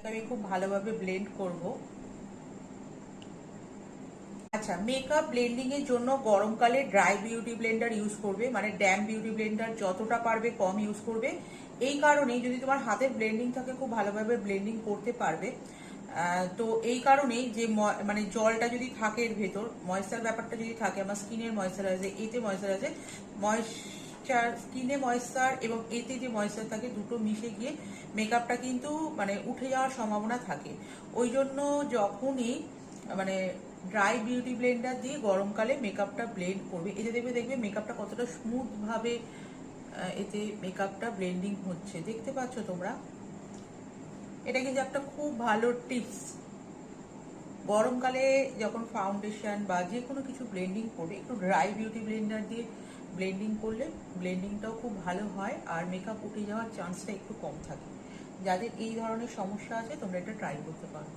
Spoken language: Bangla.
আমি খুব ভালোভাবে ব্লেন্ড করব। আচ্ছা, মেকআপ ব্লেন্ডিং এর জন্য গরমকালে ড্রাই বিউটি ব্লেন্ডার ইউজ করবে, মানে ড্যাম বিউটি ব্লেন্ডার যতটা পারবে কম ইউজ করবে। এই কারণেই যদি তোমার হাতের ব্লেন্ডিং থাকে খুব ভালোভাবে ব্লেন্ডিং করতে পারবে। তো এই কারণেই যে মানে জলটা যদি থাকে এর ভেতর, ময়েশ্চার ব্যাপারটা যদি থাকে, আমার স্কিনের ময়েশ্চারাইজার, এতে ময়েশ্চারাইজার, ময়েশ্চার, স্কিনে ময়েশ্চার এবং এতে যে ময়েশ্চার থাকে দুটো মিশে গিয়ে মেকআপটা কিন্তু মানে উঠে যাওয়ার সম্ভাবনা থাকে। ওই জন্য যখনই মানে ড্রাই বিউটি ব্লেন্ডার দিয়ে গরমকালে মেকআপটা ব্লেন্ড করবে, এতে দেখবে মেকআপটা কতটা স্মুথ ভাবে এতে মেকআপটা ব্লেন্ডিং হচ্ছে, দেখতে পাচ্ছ তোমরা। এটা কিন্তু একটা খুব ভালো টিপস। গরমকালে যখন ফাউন্ডেশন বা যে কোনো কিছু ব্লেন্ডিং করবে একটু ড্রাই বিউটি ব্লেন্ডার দিয়ে ব্লেন্ডিং করলে ব্লেন্ডিংটাও খুব ভালো হয় আর মেকআপ উঠে যাওয়ার চান্সটা একটু কম থাকে। যাদের এই ধরনের সমস্যা আছে তোমরা এটা ট্রাই করতে পারো।